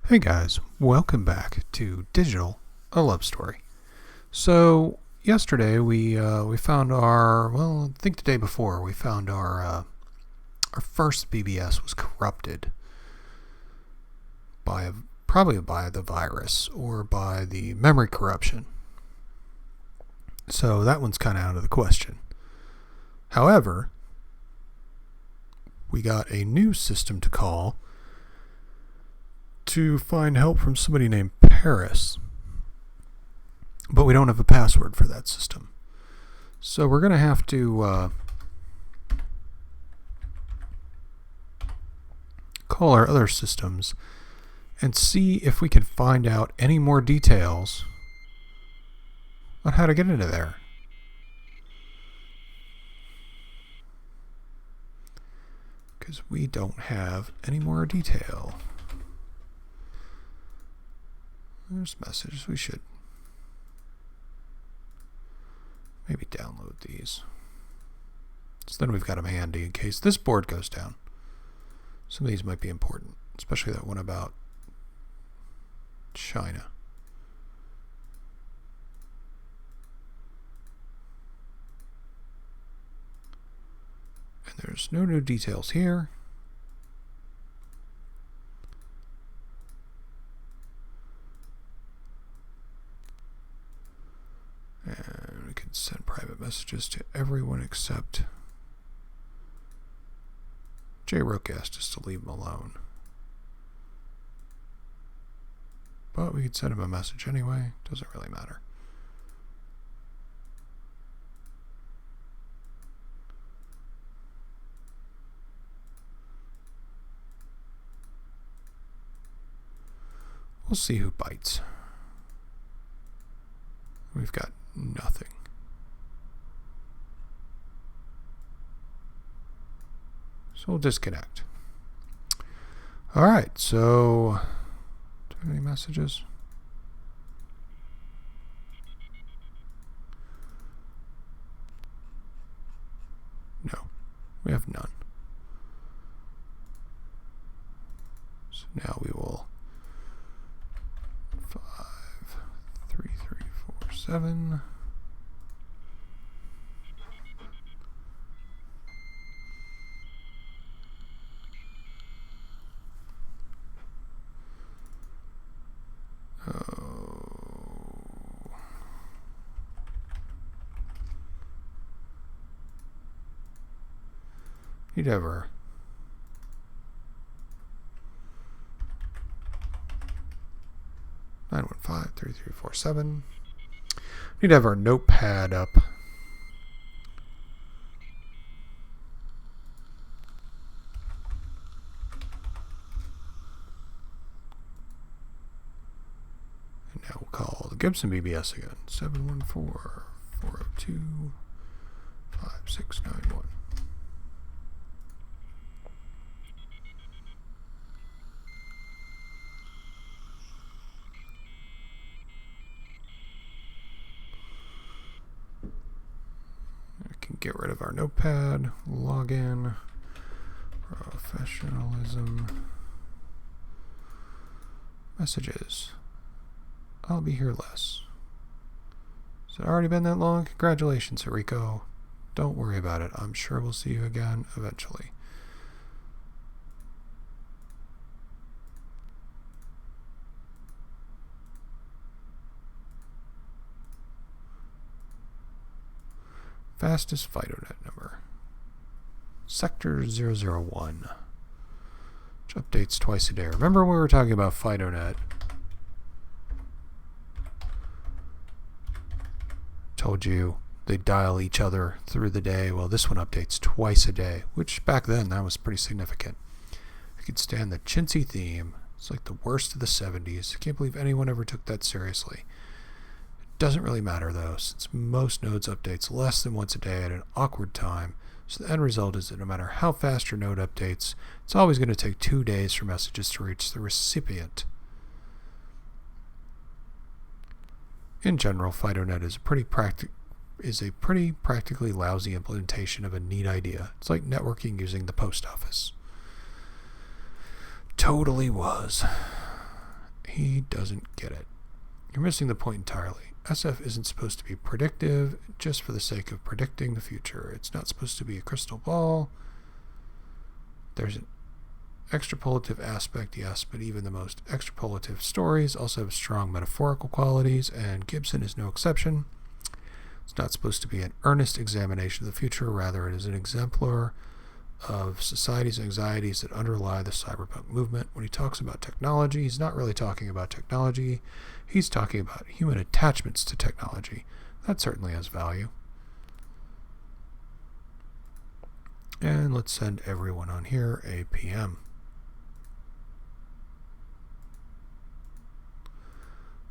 Hey guys, welcome back to Digital, a Love Story. So yesterday we found I think the day before we found our first BBS was corrupted probably by the virus or by the memory corruption. So that one's kind of out of the question. However, we got a new system to call to find help from somebody named Paris. But we don't have a password for that system. So we're going to have to call our other systems and see if we can find out any more details on how to get into there. Because we don't have any more detail. There's messages. We should maybe download these. So then we've got them handy in case this board goes down. Some of these might be important, especially that one about China. And there's no new details here. And we can send private messages to everyone except Jay Rook asked us to leave him alone. But we could send him a message anyway. Doesn't really matter. We'll see who bites. We've got nothing. So we'll disconnect. Alright, so do we have any messages? No, we have none. So now we will 5, 3, 3, 4, 7. You'd ever 915-3347. Need to have our notepad up. And now we'll call the Gibson BBS again. 714-402-5691. Get rid of our notepad, log in, professionalism, messages. I'll be here less. Has it already been that long? Congratulations, Rico. Don't worry about it. I'm sure we'll see you again eventually. Fastest FidoNet number. Sector 001. Which updates twice a day. Remember when we were talking about FidoNet? Told you they dial each other through the day. Well, this one updates twice a day, which back then that was pretty significant. I could stand the chintzy theme. It's like the worst of the 70s. I can't believe anyone ever took that seriously. Doesn't really matter though, since most nodes updates less than once a day at an awkward time, so the end result is that no matter how fast your node updates, it's always going to take 2 days for messages to reach the recipient. In general, FidoNet is a pretty practically lousy implementation of a neat idea. It's like networking using the post office. Totally was. He doesn't get it. You're missing the point entirely. SF isn't supposed to be predictive just for the sake of predicting the future. It's not supposed to be a crystal ball. There's an extrapolative aspect, yes, but even the most extrapolative stories also have strong metaphorical qualities, and Gibson is no exception. It's not supposed to be an earnest examination of the future. Rather, it is an exemplar of society's anxieties that underlie the cyberpunk movement. When he talks about technology, he's not really talking about technology. He's talking about human attachments to technology. That certainly has value. And let's send everyone on here a PM.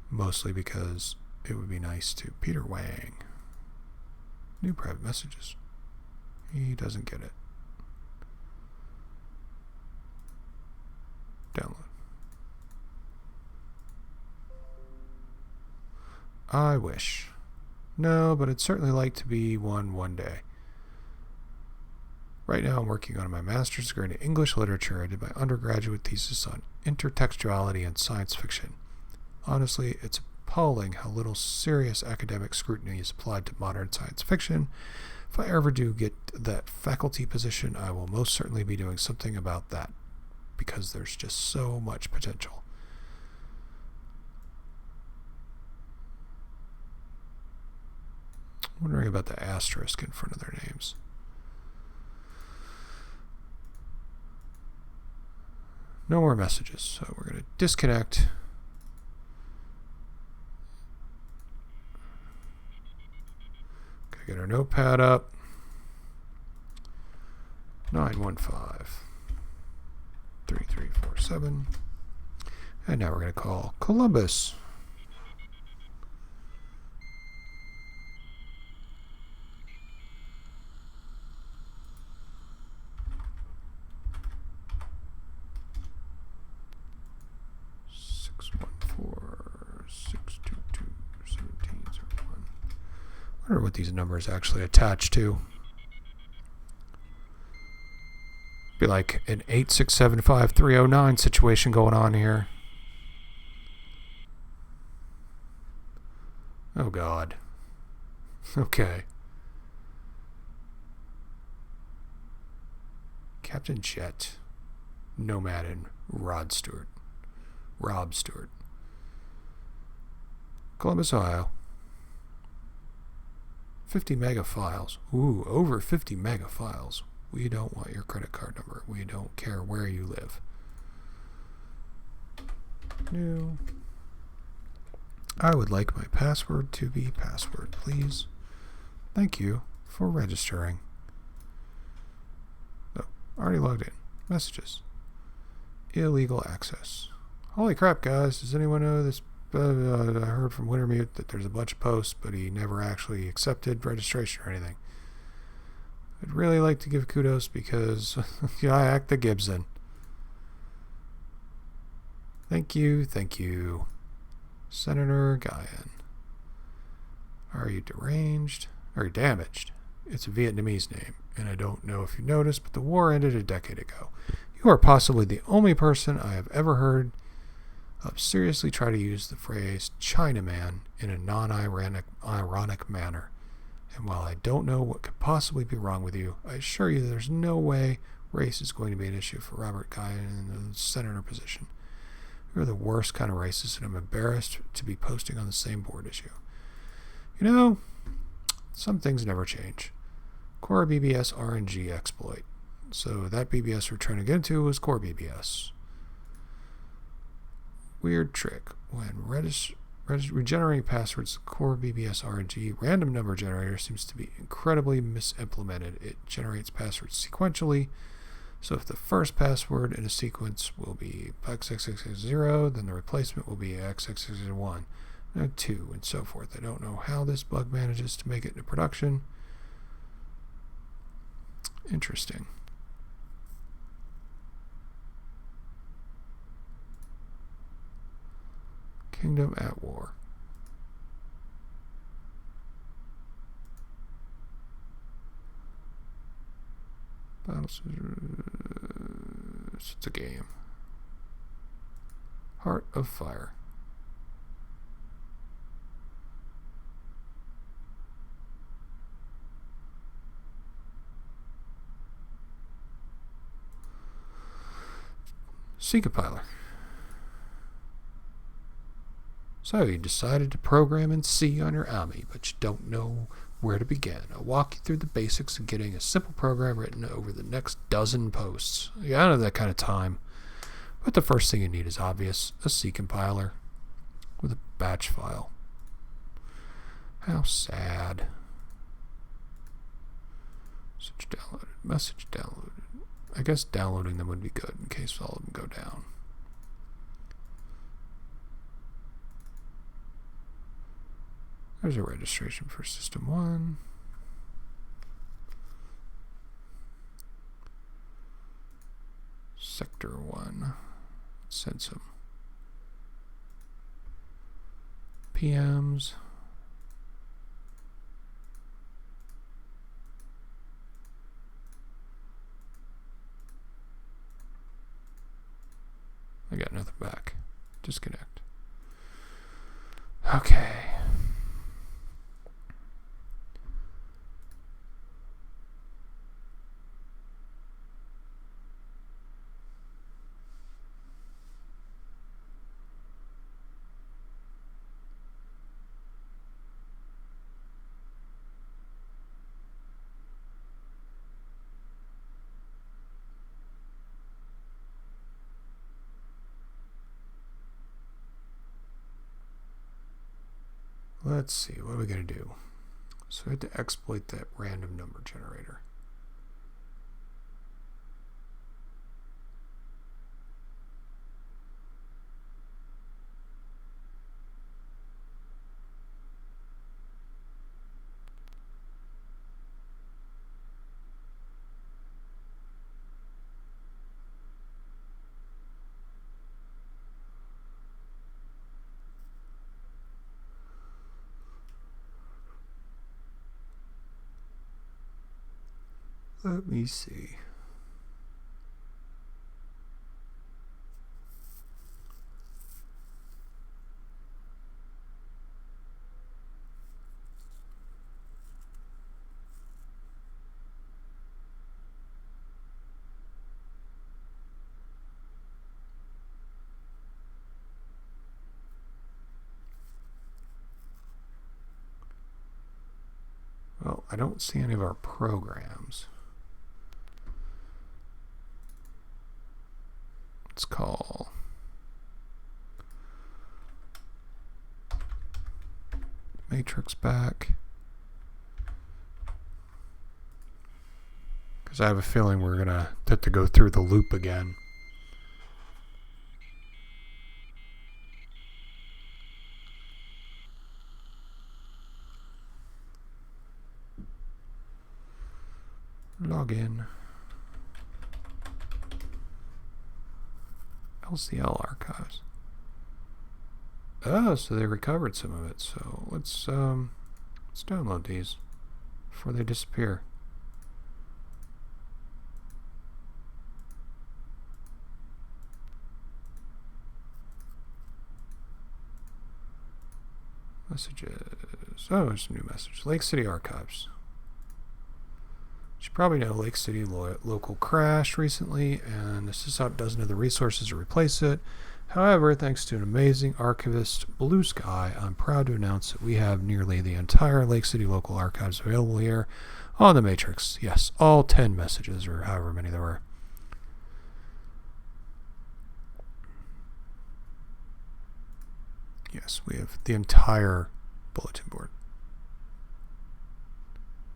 Mostly because it would be nice to Peter Wang. New private messages. He doesn't get it. Download. I wish. No, but I'd certainly like to be one day. Right now I'm working on my master's degree in English literature. I did my undergraduate thesis on intertextuality and science fiction. Honestly, it's appalling how little serious academic scrutiny is applied to modern science fiction. If I ever do get that faculty position, I will most certainly be doing something about that, because there's just so much potential. I'm wondering about the asterisk in front of their names. No more messages, so we're going to disconnect. Gotta get our notepad up. 915-3347. And now we're going to call Columbus. I wonder what these numbers actually attach to. Be like an 8675309 situation going on here. Oh God. Okay. Captain Jet, Nomad, and Rob Stewart. Columbus, Ohio. 50 mega files. Ooh, over 50 mega files. We don't want your credit card number. We don't care where you live. New. I would like my password to be password, please. Thank you for registering. Oh, already logged in. Messages. Illegal access. Holy crap, guys. Does anyone know this? I heard from Wintermute that there's a bunch of posts, but he never actually accepted registration or anything. I'd really like to give kudos because I act the Gibson. Thank you. Senator Guyan. Are you deranged? Or damaged? It's a Vietnamese name, and I don't know if you noticed, but the war ended a decade ago. You are possibly the only person I have ever heard seriously try to use the phrase Chinaman in a non-ironic manner. And while I don't know what could possibly be wrong with you, I assure you there's no way race is going to be an issue for Robert Guyan in the senator position. You're the worst kind of racist, and I'm embarrassed to be posting on the same board as you. You know, some things never change. Core BBS RNG exploit. So that BBS we're trying to get into was Core BBS. Weird trick. When regenerating passwords, Core BBS RNG random number generator seems to be incredibly misimplemented. It generates passwords sequentially. So if the first password in a sequence will be XXX0, then the replacement will be XXX1, 2, and so forth. I don't know how this bug manages to make it into production. Interesting. Kingdom at war. It's a game. Heart of Fire. C compiler. So you decided to program in C on your AMI, but you don't know where to begin. I'll walk you through the basics of getting a simple program written over the next dozen posts. I don't have that kind of time. But the first thing you need is obvious, a C compiler with a batch file. How sad. Message downloaded. I guess downloading them would be good in case all of them go down. There's a registration for System 1. Sector 1. Let's send some PMs. I got nothing back. Disconnect. Okay. Let's see, what are we going to do? So we have to exploit that random number generator. Let me see. Well, I don't see any of our programs. Let's call matrix back, because I have a feeling we're gonna have to go through the loop again. Log in. LCL archives. Oh, so they recovered some of it. So let's download these before they disappear. Messages. Oh, there's a new message. Lake City Archives. You probably know Lake City local crashed recently, and the sysop doesn't have the resources to replace it. However, thanks to an amazing archivist, Blue Sky, I'm proud to announce that we have nearly the entire Lake City local archives available here on the Matrix. Yes, all 10 messages, or however many there were. Yes, we have the entire bulletin board.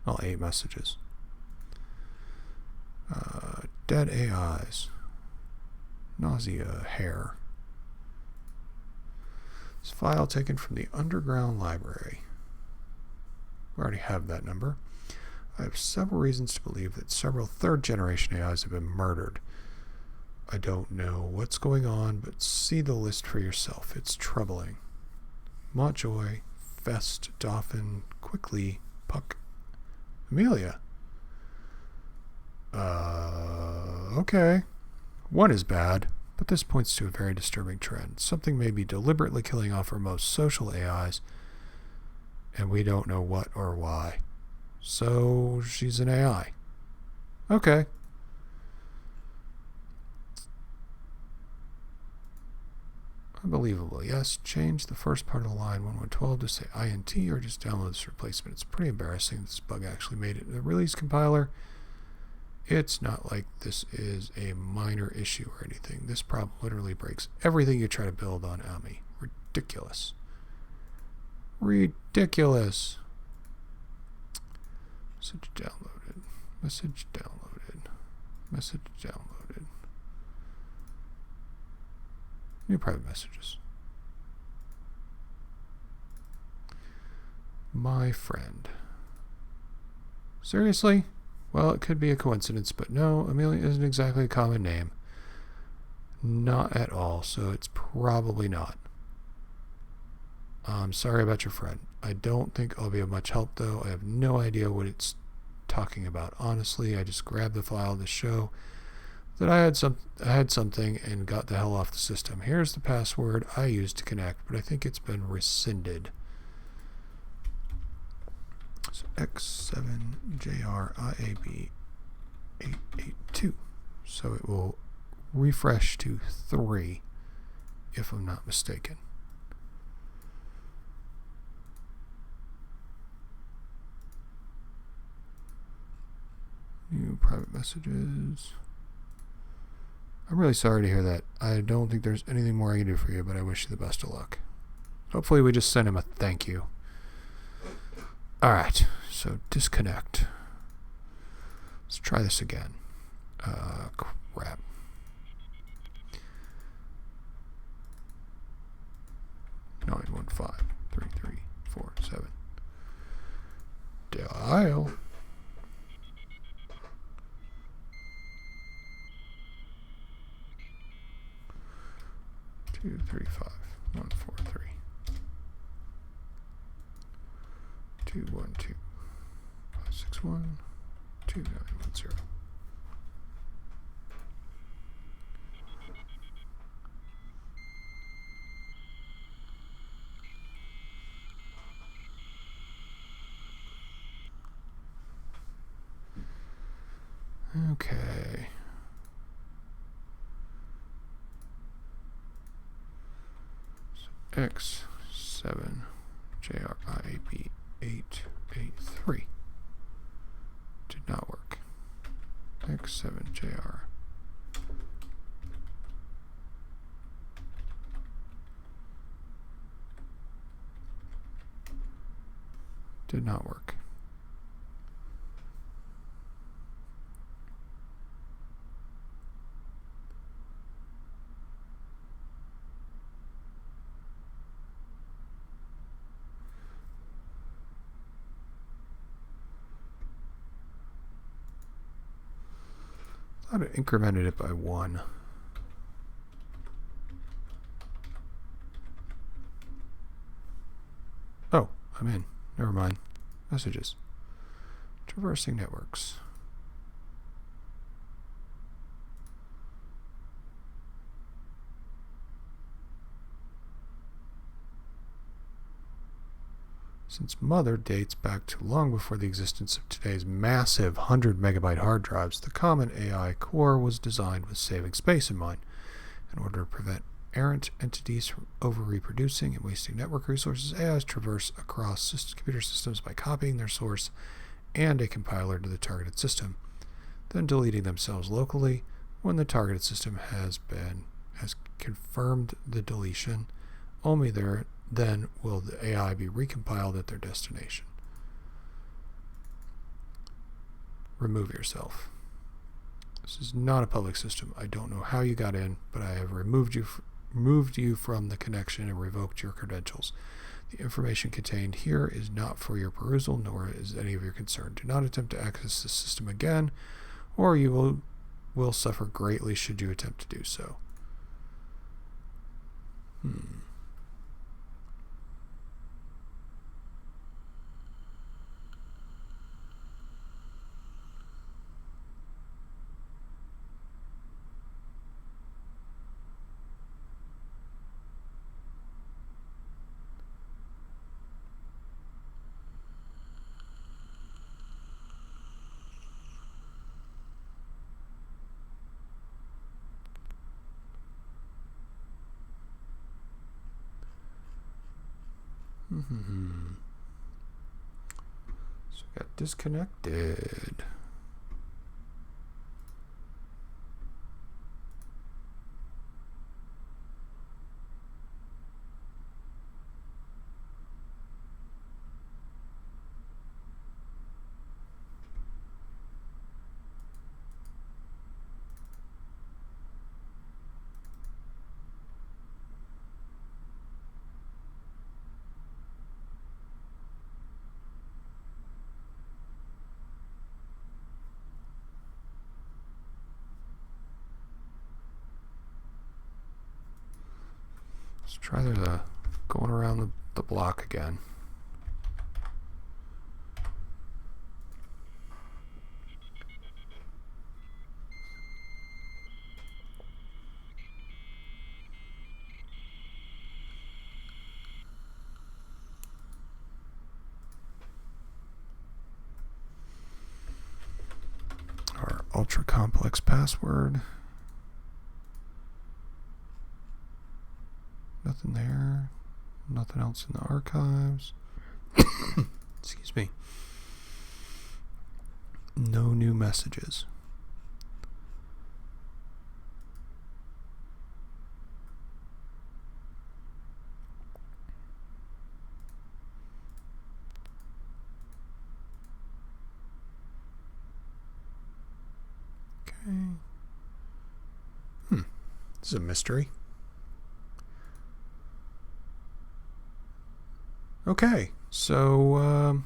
All 8 messages. Dead AIs. Nausea, hair. This file taken from the underground library. We already have that number. I have several reasons to believe that several third-generation AIs have been murdered. I don't know what's going on, but see the list for yourself. It's troubling. Montjoy, Fest, Dauphin, Quickly, Puck, Amelia. Okay. One is bad, but this points to a very disturbing trend. Something may be deliberately killing off our most social AIs, and we don't know what or why. So, she's an AI. Okay. Unbelievable. Yes, change the first part of the line 1112 to say INT or just download this replacement. It's pretty embarrassing this bug actually made it in the release compiler. It's not like this is a minor issue or anything. This problem literally breaks everything you try to build on AMI. Ridiculous. Ridiculous. Message downloaded. Message downloaded. Message downloaded. New private messages. My friend. Seriously? Well, it could be a coincidence, but no, Amelia isn't exactly a common name. Not at all, so it's probably not. I'm sorry about your friend. I don't think I'll be of much help, though. I have no idea what it's talking about. Honestly, I just grabbed the file to show that I had something and got the hell off the system. Here's the password I used to connect, but I think it's been rescinded. So X7JRIAB882. So it will refresh to 3 if I'm not mistaken. New private messages. I'm really sorry to hear that. I don't think there's anything more I can do for you, but I wish you the best of luck. Hopefully we just send him a thank you. Alright, so disconnect. Let's try this again. Crap. Nine one 3347. Dial. 235-143 212-561-2910. Okay. X7JRIAB883 did not work. X7JR did not work. I thought it incremented it by 1. Oh, I'm in. Never mind. Messages. Traversing networks. Since Mother dates back to long before the existence of today's massive 100 megabyte hard drives, the common AI core was designed with saving space in mind. In order to prevent errant entities from over-reproducing and wasting network resources, AIs traverse across computer systems by copying their source and a compiler to the targeted system, then deleting themselves locally when the targeted system has confirmed the deletion. Only then will the AI be recompiled at their destination. Remove yourself. This is not a public system. I don't know how you got in, but I have removed you from the connection and revoked your credentials. The information contained here is not for your perusal, nor is any of your concern. Do not attempt to access this system again, or you will suffer greatly should you attempt to do so. So I got disconnected. Let's try the going around the block again. Our ultra complex password. Nothing there. Nothing else in the archives. Excuse me. No new messages. Okay. This is a mystery. Okay, so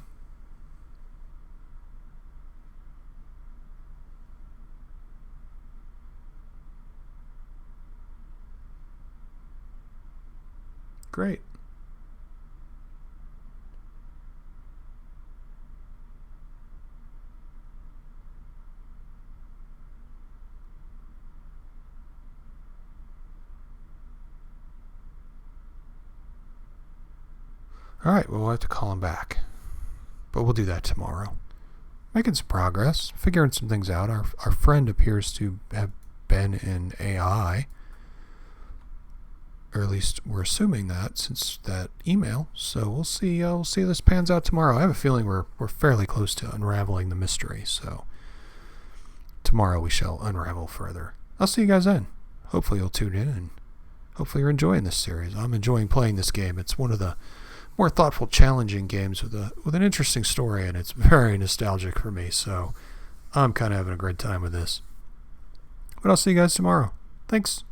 great. All right, well, we'll have to call him back. But we'll do that tomorrow. Making some progress, figuring some things out. Our friend appears to have been in AI. Or at least we're assuming that since that email. So we'll see how this pans out tomorrow. I have a feeling we're fairly close to unraveling the mystery. So tomorrow we shall unravel further. I'll see you guys then. Hopefully you'll tune in and hopefully you're enjoying this series. I'm enjoying playing this game. It's one of the more thoughtful, challenging games with an interesting story, and it's very nostalgic for me, so I'm kind of having a great time with this. But I'll see you guys tomorrow. Thanks.